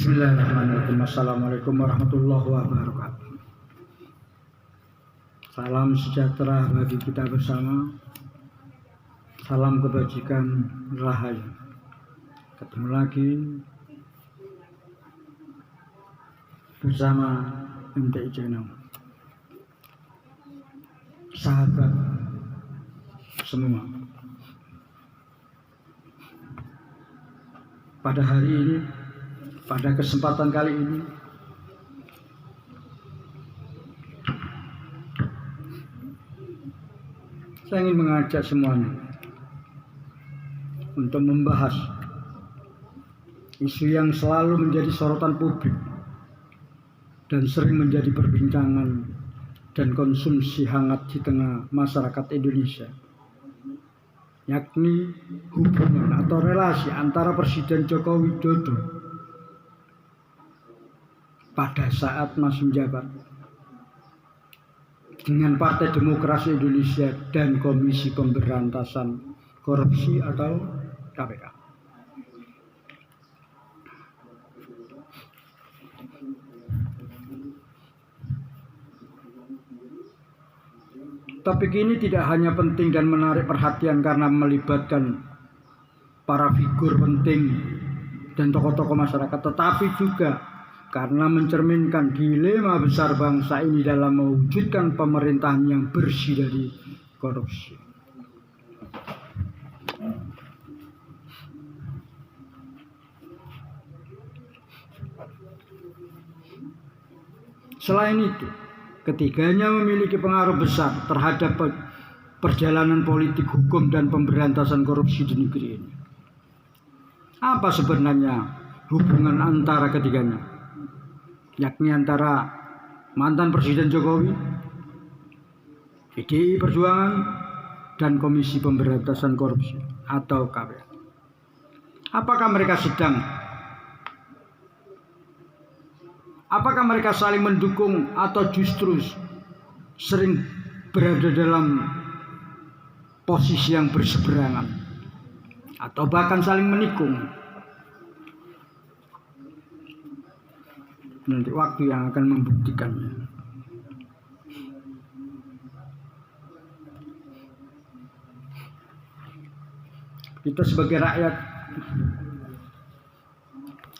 Bismillahirrahmanirrahim. Assalamualaikum warahmatullahi wabarakatuh. Salam sejahtera bagi kita bersama. Salam kebajikan rahayu. Ketemu lagi bersama MTI Channel. Sahabat semua, pada hari ini, pada kesempatan kali ini, saya ingin mengajak semuanya untuk membahas isu yang selalu menjadi sorotan publik dan sering menjadi perbincangan dan konsumsi hangat di tengah masyarakat Indonesia, yakni hubungan atau relasi antara Presiden Joko Widodo pada saat masih menjabat dengan Partai Demokrasi Indonesia dan Komisi Pemberantasan Korupsi atau KPK. Topik ini tidak hanya penting dan menarik perhatian karena melibatkan para figur penting dan tokoh-tokoh masyarakat, tetapi juga karena mencerminkan dilema besar bangsa ini dalam mewujudkan pemerintahan yang bersih dari korupsi. Selain itu, ketiganya memiliki pengaruh besar terhadap perjalanan politik, hukum, dan pemberantasan korupsi di negeri ini. Apa sebenarnya hubungan antara ketiganya? Yakni antara mantan Presiden Jokowi, PDI Perjuangan, dan Komisi Pemberantasan Korupsi atau KPK. Apakah mereka saling mendukung atau justru sering berada dalam posisi yang berseberangan atau bahkan saling menikung? Nanti waktu yang akan membuktikannya. Kita sebagai rakyat,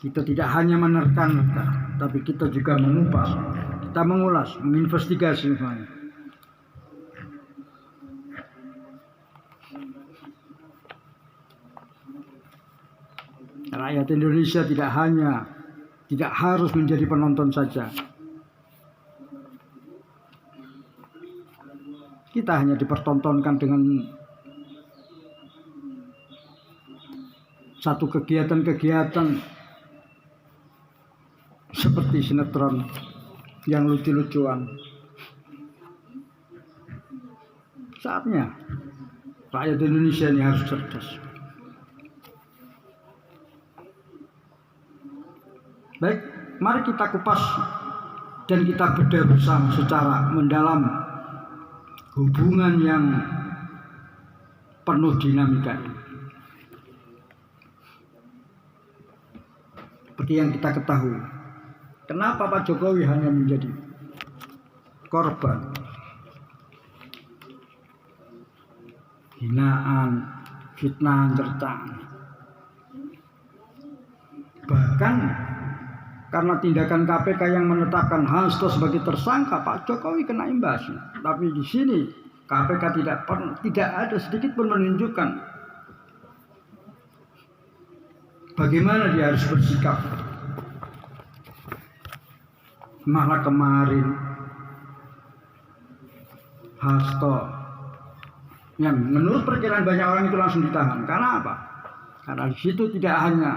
kita tidak hanya menerka-nerka, tapi kita juga mengupas, kita mengulas, menginvestigasi semuanya. Rakyat Indonesia tidak harus menjadi penonton saja. Kita hanya dipertontonkan dengan satu kegiatan-kegiatan seperti sinetron yang lucu-lucuan. Saatnya rakyat Indonesia ini harus cerdas. Baik, mari kita kupas dan kita bedah bersama secara mendalam hubungan yang penuh dinamika ini. Seperti yang kita ketahui, kenapa Pak Jokowi hanya menjadi korban hinaan, fitnah, cercaan. Bahkan karena tindakan KPK yang menetapkan Hasto sebagai tersangka, Pak Jokowi kena imbasnya. Tapi di sini KPK tidak ada sedikit pun menunjukkan bagaimana dia harus bersikap. Malah kemarin Hasto yang menurut perkiraan banyak orang itu langsung ditahan. Karena apa? Karena di situ tidak hanya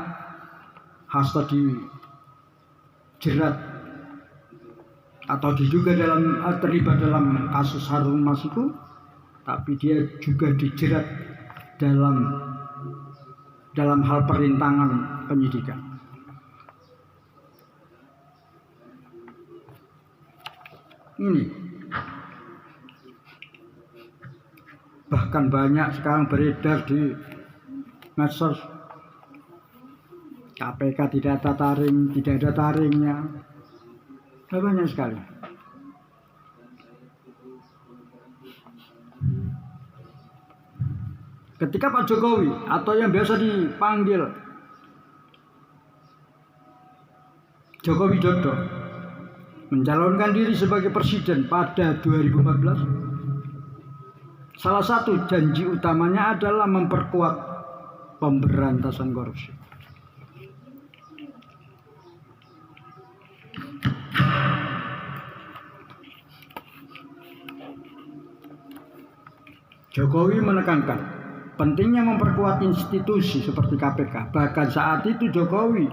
Hasto dijerat atau diduga terlibat dalam kasus Harun Masiku, tapi dia juga dijerat dalam hal perintangan penyidikan. Ini bahkan banyak sekarang beredar di medsos KPK tidak ada taring, tidak ada taringnya. Banyak sekali. Ketika Pak Jokowi atau yang biasa dipanggil Joko Widodo mencalonkan diri sebagai presiden pada 2014, salah satu janji utamanya adalah memperkuat pemberantasan korupsi. Jokowi menekankan pentingnya memperkuat institusi seperti KPK. Bahkan saat itu Jokowi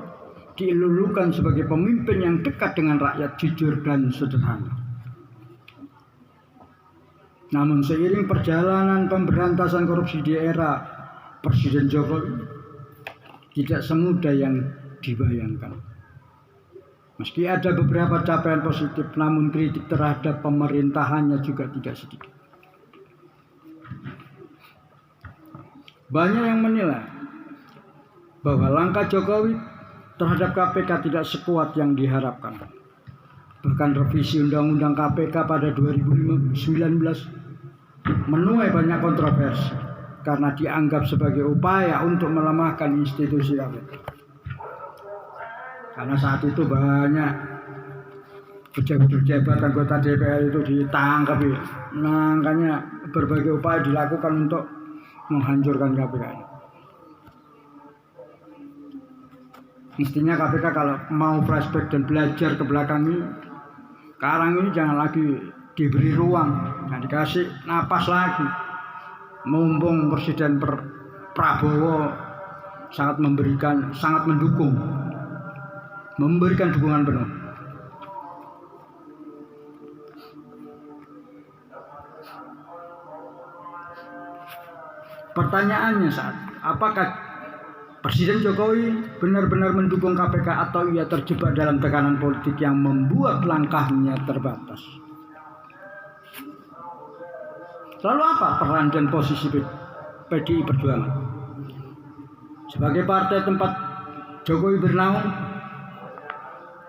dielulukan sebagai pemimpin yang dekat dengan rakyat, jujur dan sederhana. Namun seiring perjalanan pemberantasan korupsi di era Presiden Jokowi tidak semudah yang dibayangkan. Meski ada beberapa capaian positif, namun kritik terhadap pemerintahannya juga tidak sedikit. Banyak yang menilai bahwa langkah Jokowi terhadap KPK tidak sekuat yang diharapkan. Bahkan revisi Undang-Undang KPK pada 2019 menuai banyak kontroversi karena dianggap sebagai upaya untuk melemahkan institusi KPK. Karena saat itu banyak pejabat-pejabat anggota DPR itu ditangkap, makanya berbagai upaya dilakukan untuk menghancurkan KPK. Mestinya KPK kalau mau flashback dan belajar ke belakang ini, sekarang ini jangan lagi diberi ruang, jangan dikasih napas lagi. Mumpung Presiden Prabowo sangat mendukung, memberikan dukungan penuh. Pertanyaannya saat apakah Presiden Jokowi benar-benar mendukung KPK atau ia terjebak dalam tekanan politik yang membuat langkahnya terbatas? Lalu apa peran dan posisi PDI Perjuangan? Sebagai partai tempat Jokowi bernaung,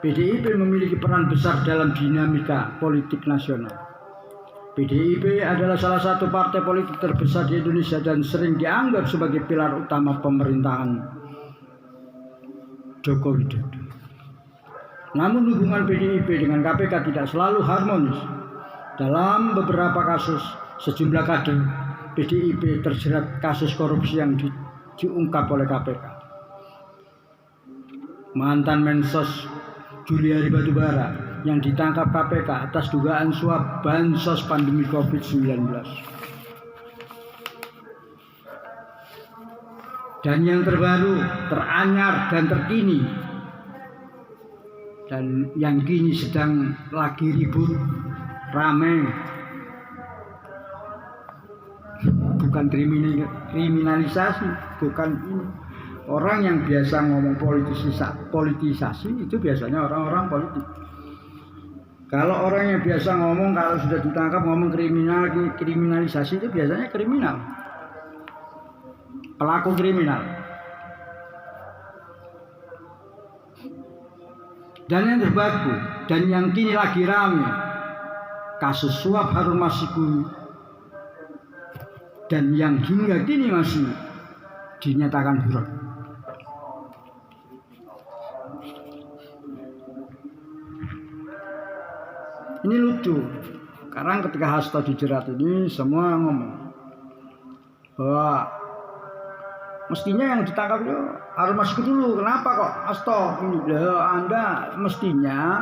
PDIP memiliki peran besar dalam dinamika politik nasional. PDIP adalah salah satu partai politik terbesar di Indonesia dan sering dianggap sebagai pilar utama pemerintahan Joko Widodo. Namun hubungan PDIP dengan KPK tidak selalu harmonis. Dalam beberapa kasus, sejumlah kader PDIP terjerat kasus korupsi yang diungkap oleh KPK. Mantan Mensos Juliari Batubara yang ditangkap KPK atas dugaan suap bansos pandemi COVID-19. Dan yang terbaru, teranyar dan terkini, dan yang kini sedang lagi ribut, ramai, bukan kriminalisasi, bukan ini. Orang yang biasa ngomong politisasi itu biasanya orang-orang politik. Kalau orang yang biasa ngomong kalau sudah ditangkap ngomong kriminalisasi itu biasanya kriminal, pelaku kriminal. Dan yang terbaru dan yang kini lagi ramai, kasus suap Harun Masiku dan yang hingga kini masih dinyatakan buron. Ini lucu, karena ketika Hasto dijerat ini semua ngomong bahwa mestinya yang ditangkap itu Harun Masiku dulu. Kenapa kok Hasto ini? Anda mestinya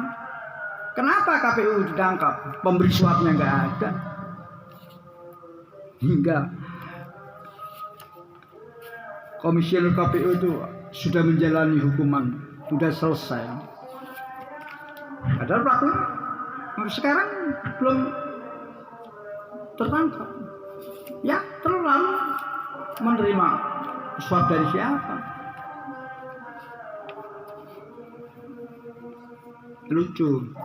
kenapa KPU ditangkap? Pemberi suapnya nggak ada. Hingga komisioner KPU itu sudah menjalani hukuman, sudah selesai. Padahal pelaku sekarang belum tertangkap. Ya, terlalu menerima suap dari siapa? Lucu.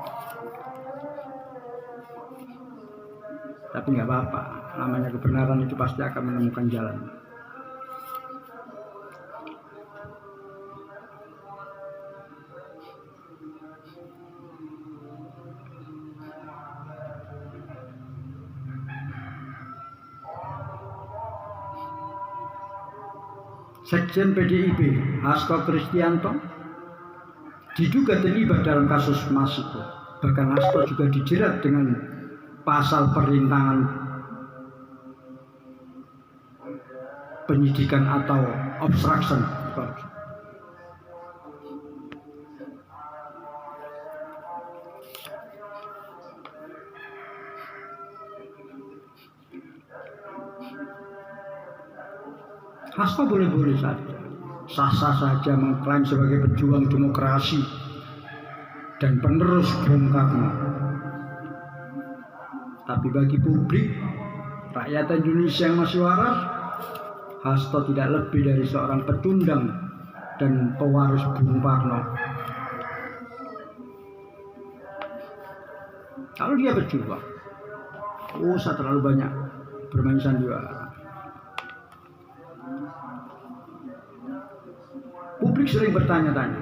Tapi nggak apa-apa. Namanya kebenaran itu pasti akan menemukan jalan. Sekjen PDIP Hasto Kristianto diduga terlibat dalam kasus Masiko. Bahkan Hasto juga dijerat dengan pasal perintangan penyidikan atau obstruction. Hasto boleh-boleh saja, sah-sah saja mengklaim sebagai pejuang demokrasi dan penerus Bung Karno. Tapi bagi publik, rakyat Indonesia yang masih waras, Hasto tidak lebih dari seorang pecundang dan pewaris Bung Karno. Kalau dia berjuang, usah terlalu banyak bermain sandiwara. Publik sering bertanya-tanya,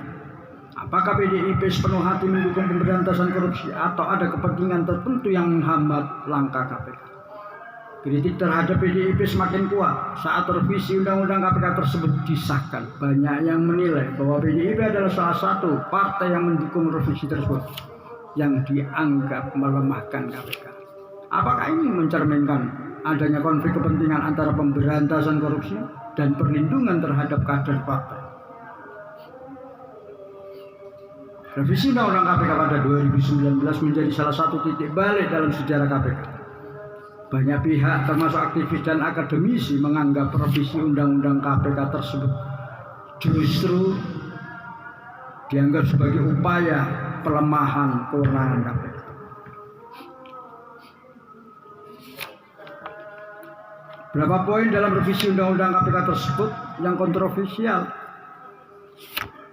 apakah PDIP sepenuh hati mendukung pemberantasan korupsi atau ada kepentingan tertentu yang menghambat langkah KPK? Kritik terhadap PDIP semakin kuat saat revisi Undang-Undang KPK tersebut disahkan. Banyak yang menilai bahwa PDIP adalah salah satu partai yang mendukung revisi tersebut yang dianggap melemahkan KPK. Apakah ini mencerminkan adanya konflik kepentingan antara pemberantasan korupsi dan perlindungan terhadap kader partai? Revisi Undang-Undang KPK pada 2019 menjadi salah satu titik balik dalam sejarah KPK. Banyak pihak termasuk aktivis dan akademisi menganggap revisi Undang-Undang KPK tersebut justru dianggap sebagai upaya pelemahan kewenangan KPK. Berapa poin dalam revisi Undang-Undang KPK tersebut yang kontroversial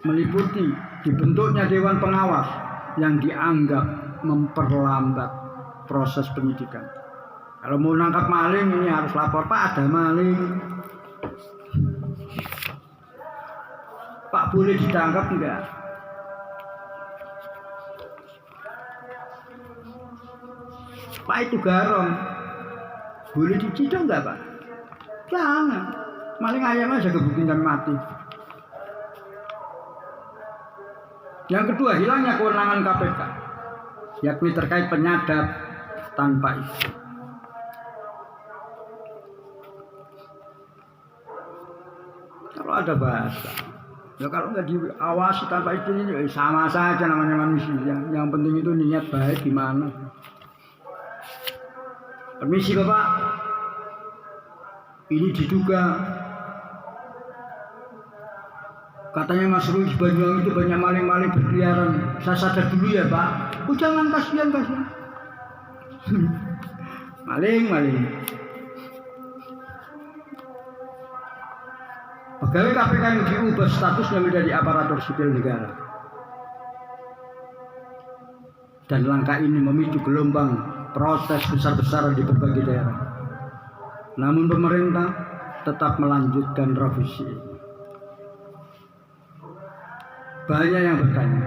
meliputi dibentuknya Dewan Pengawas yang dianggap memperlambat proses penyidikan. Kalau mau nangkap maling ini harus lapor, Pak ada maling. Pak boleh ditangkap enggak? Pak itu garong, boleh diciduk enggak Pak? Jangan, maling ayam aja gebukin mati. Yang kedua, hilangnya kewenangan KPK, yakni terkait penyadap tanpa izin. Kalau ada bahasa, ya kalau nggak diawasi tanpa izin ini sama saja namanya manusia. Yang penting itu niat baik gimana. Permisi Bapak, ini diduga katanya Mas Rui di Banyuwangi itu banyak maling-maling berkeliaran. Saya sadar dulu ya Pak. Oh jangan, kasihan. Maling. Pegawai KPK yang diubah statusnya menjadi aparatur sipil negara. Dan langkah ini memicu gelombang protes besar-besaran di berbagai daerah. Namun pemerintah tetap melanjutkan revisi ini. Banyak yang bertanya,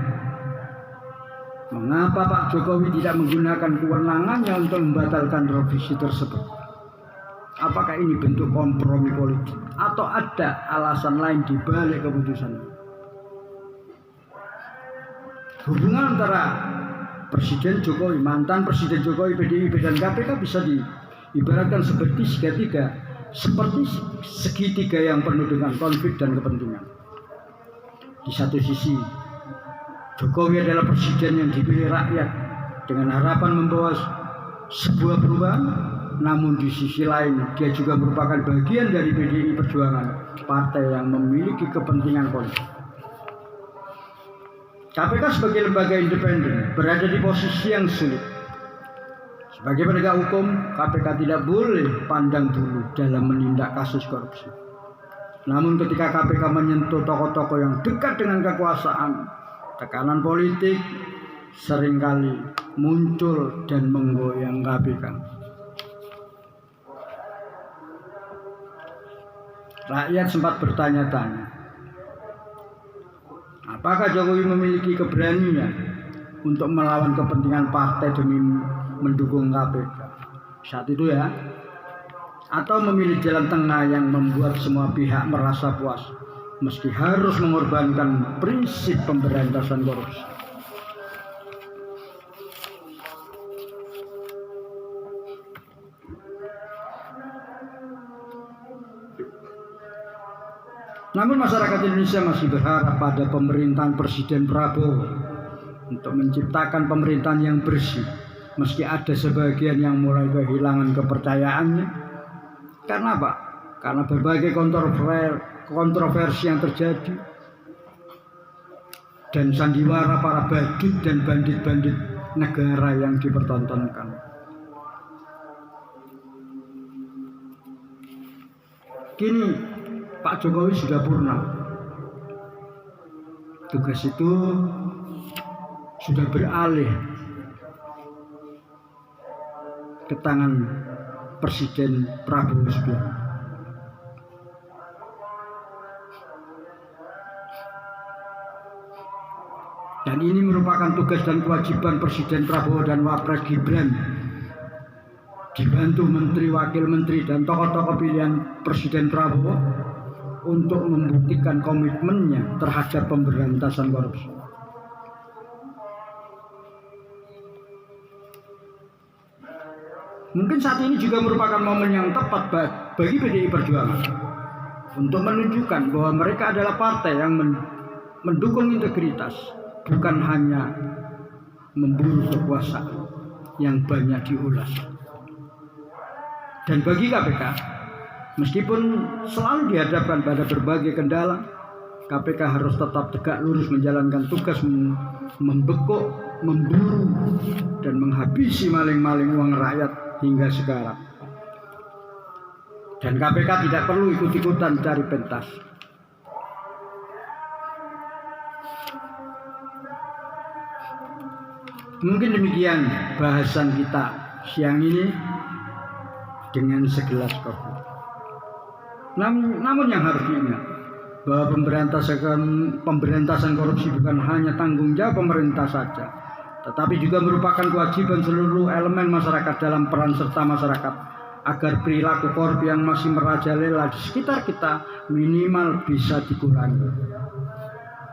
mengapa Pak Jokowi tidak menggunakan kewenangannya untuk membatalkan revisi tersebut? Apakah ini bentuk kompromi politik atau ada alasan lain di balik keputusan ini? Hubungan antara Presiden Jokowi, mantan Presiden Jokowi, PDIP dan KPK bisa diibaratkan seperti segitiga yang penuh dengan konflik dan kepentingan. Di satu sisi, Jokowi adalah presiden yang dipilih rakyat dengan harapan membawa sebuah perubahan. Namun di sisi lain, dia juga merupakan bagian dari PDI Perjuangan, partai yang memiliki kepentingan politik. KPK sebagai lembaga independen berada di posisi yang sulit. Sebagai penegak hukum, KPK tidak boleh pandang bulu dalam menindak kasus korupsi. Namun ketika KPK menyentuh tokoh-tokoh yang dekat dengan kekuasaan, tekanan politik seringkali muncul dan menggoyang KPK. Rakyat sempat bertanya-tanya, apakah Jokowi memiliki keberanian untuk melawan kepentingan partai demi mendukung KPK? Saat itu ya, atau memilih jalan tengah yang membuat semua pihak merasa puas meski harus mengorbankan prinsip pemberantasan korupsi. Namun masyarakat Indonesia masih berharap pada pemerintahan Presiden Prabowo untuk menciptakan pemerintahan yang bersih, meski ada sebagian yang mulai kehilangan kepercayaannya. Karena apa? Karena berbagai kontroversi yang terjadi dan sandiwara para badut dan bandit-bandit negara yang dipertontonkan. Kini Pak Jokowi sudah purna. Tugas itu sudah beralih ke tangan Presiden Prabowo Subianto. Dan ini merupakan tugas dan kewajiban Presiden Prabowo dan Wapres Gibran, dibantu menteri, wakil menteri, dan tokoh-tokoh pilihan Presiden Prabowo untuk membuktikan komitmennya terhadap pemberantasan korupsi. Mungkin saat ini juga merupakan momen yang tepat bagi PDI Perjuangan untuk menunjukkan bahwa mereka adalah partai yang mendukung integritas, bukan hanya memburu kekuasaan yang banyak diulas. Dan bagi KPK, meskipun selalu dihadapkan pada berbagai kendala, KPK harus tetap tegak lurus menjalankan tugas membekuk, memburu, dan menghabisi maling-maling uang rakyat hingga sekarang. Dan KPK tidak perlu ikut-ikutan cari pentas. Mungkin demikian bahasan kita siang ini dengan segelas kopi. Namun yang harus diingat bahwa pemberantasan korupsi bukan hanya tanggung jawab pemerintah saja, tetapi juga merupakan kewajiban seluruh elemen masyarakat dalam peran serta masyarakat agar perilaku korup yang masih merajalela di sekitar kita minimal bisa dikurangi.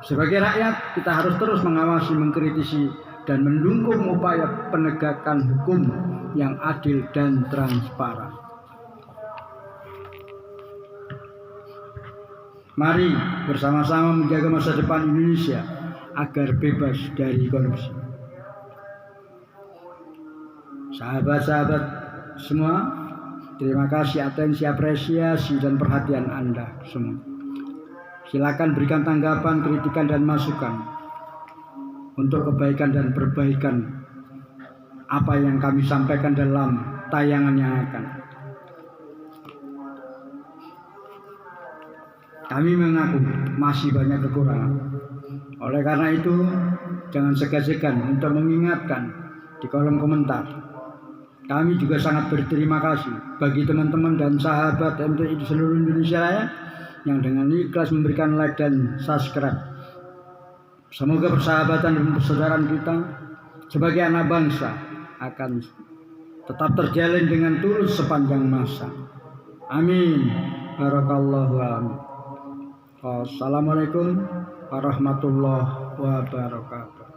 Sebagai rakyat, kita harus terus mengawasi, mengkritisi, dan mendukung upaya penegakan hukum yang adil dan transparan. Mari bersama-sama menjaga masa depan Indonesia agar bebas dari korupsi. Sahabat-sahabat semua, terima kasih atensi, apresiasi, dan perhatian Anda semua. Silakan berikan tanggapan, kritikan, dan masukan untuk kebaikan dan perbaikan apa yang kami sampaikan dalam tayangan yang akan. Kami mengaku masih banyak kekurangan. Oleh karena itu, jangan segan-segan untuk mengingatkan di kolom komentar. Kami juga sangat berterima kasih bagi teman-teman dan sahabat MTI di seluruh Indonesia Raya yang dengan ikhlas memberikan like dan subscribe. Semoga persahabatan dan persaudaraan kita sebagai anak bangsa akan tetap terjalin dengan tulus sepanjang masa. Amin. Barakallahu a'lam. Wassalamualaikum warahmatullahi wabarakatuh.